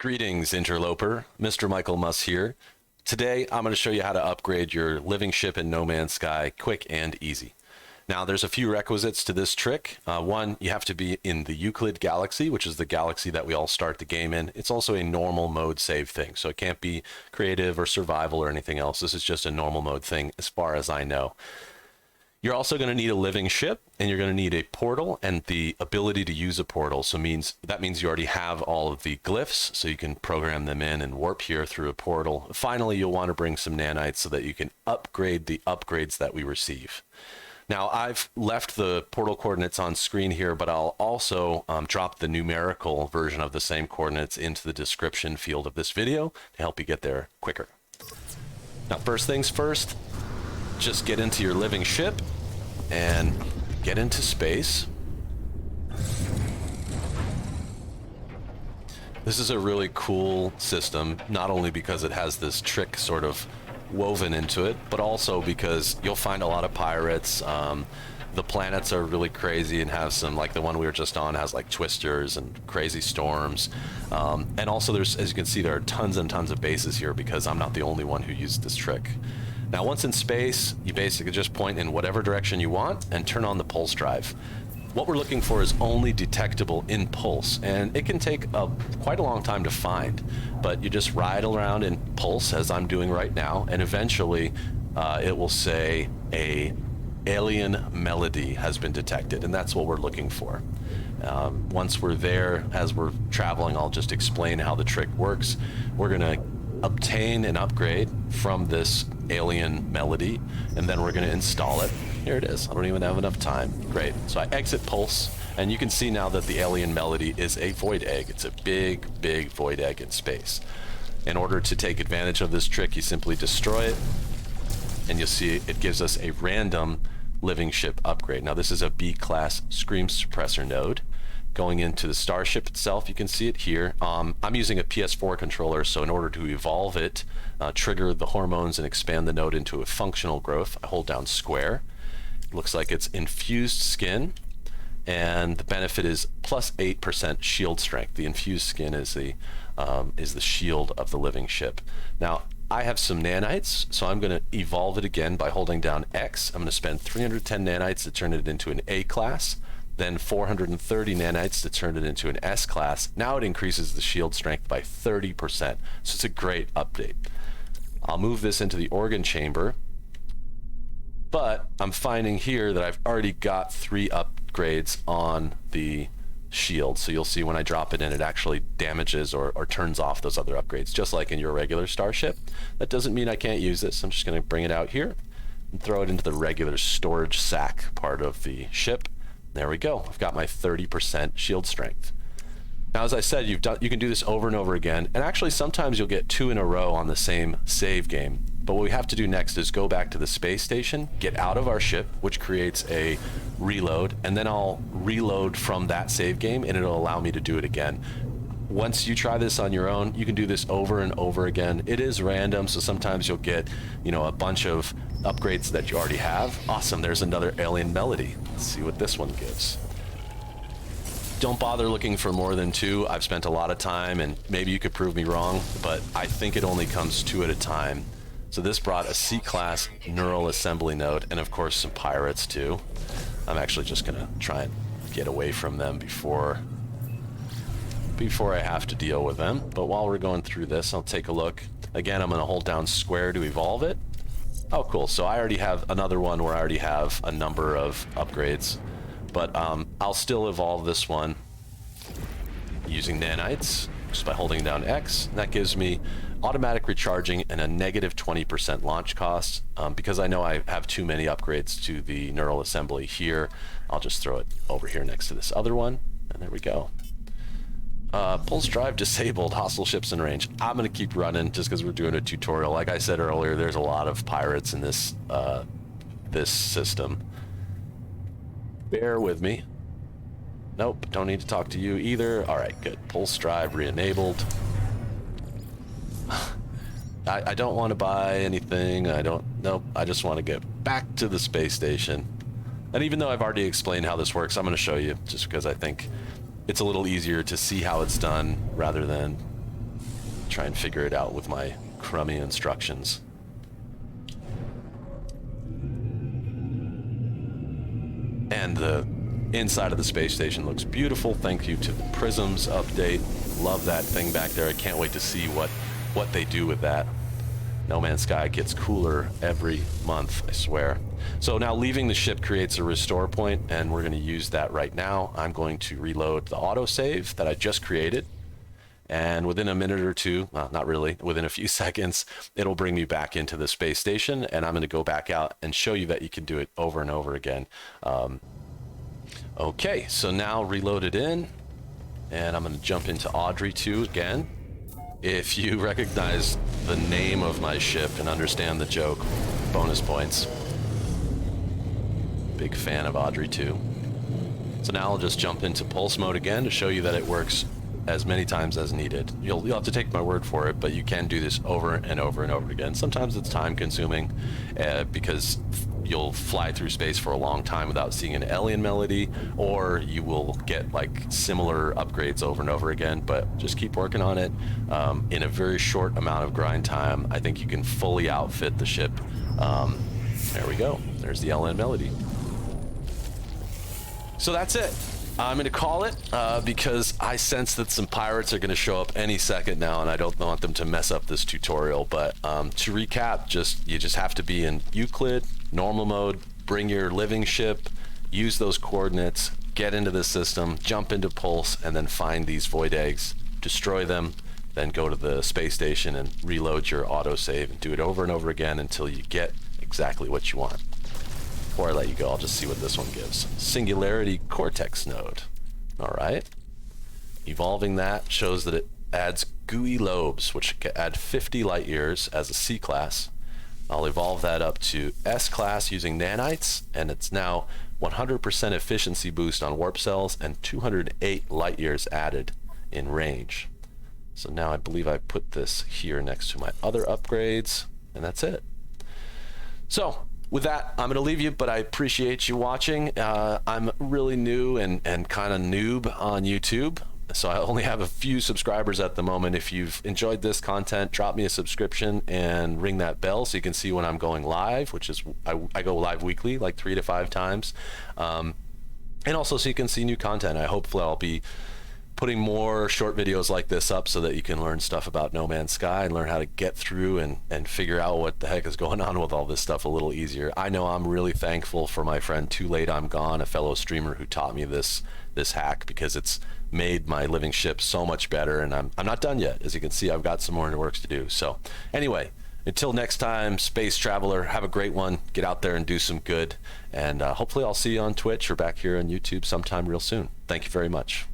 Greetings, interloper. Mr. Michael Muss here. Today, I'm going to show you how to upgrade your living ship in No Man's Sky quick and easy. Now, there's a few requisites to this trick. One, you have to be in the Euclid galaxy, which is the galaxy that we all start the game in. It's also a normal mode save thing, so it can't be creative or survival or anything else. This is just a normal mode thing as far as I know. You're also going to need a living ship, and you're going to need a portal and the ability to use a portal. So that means you already have all of the glyphs, so you can program them in and warp here through a portal. Finally, you'll want to bring some nanites so that you can upgrade the upgrades that we receive. Now, I've left the portal coordinates on screen here, but I'll also drop the numerical version of the same coordinates into the description field of this video to help you get there quicker. Now, first things first, just get into your living ship and get into space. This is a really cool system, not only because it has this trick sort of woven into it, but also because you'll find a lot of pirates. The planets are really crazy and have some, like the one we were just on has like twisters and crazy storms. And also there's, as you can see, there are tons and tons of bases here because I'm not the only one who used this trick. Now, once in space, you basically just point in whatever direction you want and turn on the pulse drive. What we're looking for is only detectable in pulse, and it can take quite a long time to find, but you just ride around in pulse, as I'm doing right now, and eventually it will say a alien melody has been detected, and that's what we're looking for. Once we're there, as we're traveling, I'll just explain how the trick works. We're going to obtain an upgrade from this alien melody, and then we're going to install it. Here it is. I don't even have enough time. Great. So I exit pulse, and you can see now that the alien melody is a void egg. It's a big, big void egg in space. In order to take advantage of this trick, you simply destroy it, and you'll see it gives us a random living ship upgrade. Now, this is a B-class scream suppressor node. Going into the starship itself, you can see it here. I'm using a PS4 controller, so in order to evolve it, trigger the hormones and expand the node into a functional growth, I hold down square. It looks like it's infused skin, and the benefit is plus 8% shield strength. The infused skin is the shield of the living ship. Now, I have some nanites, so I'm going to evolve it again by holding down X. I'm going to spend 310 nanites to turn it into an A class. Then 430 nanites to turn it into an S class. Now it increases the shield strength by 30%. So it's a great update. I'll move this into the organ chamber, but I'm finding here that I've already got 3 upgrades on the shield. So you'll see when I drop it in, it actually damages or turns off those other upgrades, just like in your regular starship. That doesn't mean I can't use this. I'm just going to bring it out here and throw it into the regular storage sack part of the ship. There we go. I've got my 30% shield strength. Now, as I said, you can do this over and over again, and actually sometimes you'll get 2 in a row on the same save game. But what we have to do next is go back to the space station, get out of our ship, which creates a reload, and then I'll reload from that save game, and it'll allow me to do it again. Once you try this on your own, you can do this over and over again. It is random, so sometimes you'll get, a bunch of upgrades that you already have. Awesome, there's another alien melody. Let's see what this one gives. Don't bother looking for more than 2. I've spent a lot of time, and maybe you could prove me wrong, but I think it only comes 2 at a time. So this brought a C-class neural assembly node, and of course some pirates too. I'm actually just gonna try and get away from them before I have to deal with them. But while we're going through this, I'll take a look. Again, I'm going to hold down square to evolve it. Oh, cool. So I already have another one where I already have a number of upgrades. But I'll still evolve this one using nanites, just by holding down X. And that gives me automatic recharging and a negative 20% launch cost. Because I know I have too many upgrades to the neural assembly here, I'll just throw it over here next to this other one. And there we go. Pulse drive disabled, hostile ships in range. I'm going to keep running just because we're doing a tutorial. Like I said earlier, there's a lot of pirates in this system. Bear with me. Nope, don't need to talk to you either. All right, good. Pulse drive re-enabled. I don't want to buy anything. Nope, I just want to get back to the space station. And even though I've already explained how this works, I'm going to show you just because I think it's a little easier to see how it's done rather than try and figure it out with my crummy instructions. And the inside of the space station looks beautiful. Thank you to the prisms update. Love that thing back there. I can't wait to see what they do with that. No Man's Sky gets cooler every month, I swear. So now leaving the ship creates a restore point, and we're going to use that right now. I'm going to reload the autosave that I just created. And within a minute or two, well, not really, within a few seconds, it'll bring me back into the space station, and I'm going to go back out and show you that you can do it over and over again. Okay, so now reloaded in, and I'm going to jump into Audrey 2 again. If you recognize the name of my ship and understand the joke, bonus points. Big fan of Audrey 2. So now I'll just jump into pulse mode again to show you that it works as many times as needed. You'll have to take my word for it, but you can do this over and over and over again. Sometimes it's time consuming because you'll fly through space for a long time without seeing an alien melody, or you will get like similar upgrades over and over again, but just keep working on it. In a very short amount of grind time, I think you can fully outfit the ship. There we go. There's the alien melody. So that's it. I'm going to call it because I sense that some pirates are going to show up any second now, and I don't want them to mess up this tutorial. But to recap, you just have to be in Euclid, normal mode, bring your living ship, use those coordinates, get into the system, jump into Pulse, and then find these void eggs, destroy them, then go to the space station and reload your autosave and do it over and over again until you get exactly what you want. Before I let you go, I'll just see what this one gives. Singularity Cortex node. All right. Evolving that shows that it adds gooey lobes, which can add 50 light years as a C class. I'll evolve that up to S class using nanites, and it's now 100% efficiency boost on warp cells and 208 light years added in range. So now I believe I put this here next to my other upgrades, and that's it. So with that, I'm going to leave you, but I appreciate you watching. I'm really new and kind of noob on YouTube, so I only have a few subscribers at the moment. If you've enjoyed this content, drop me a subscription and ring that bell so you can see when I'm going live, which is I go live weekly, like 3 to 5 times. And also so you can see new content. Hopefully I'll be putting more short videos like this up so that you can learn stuff about No Man's Sky and learn how to get through and figure out what the heck is going on with all this stuff a little easier. I know I'm really thankful for my friend Too Late I'm Gone, a fellow streamer who taught me this hack, because it's made my living ship so much better, and I'm not done yet. As you can see, I've got some more work to do. So anyway, until next time, Space Traveler, have a great one. Get out there and do some good, and hopefully I'll see you on Twitch or back here on YouTube sometime real soon. Thank you very much.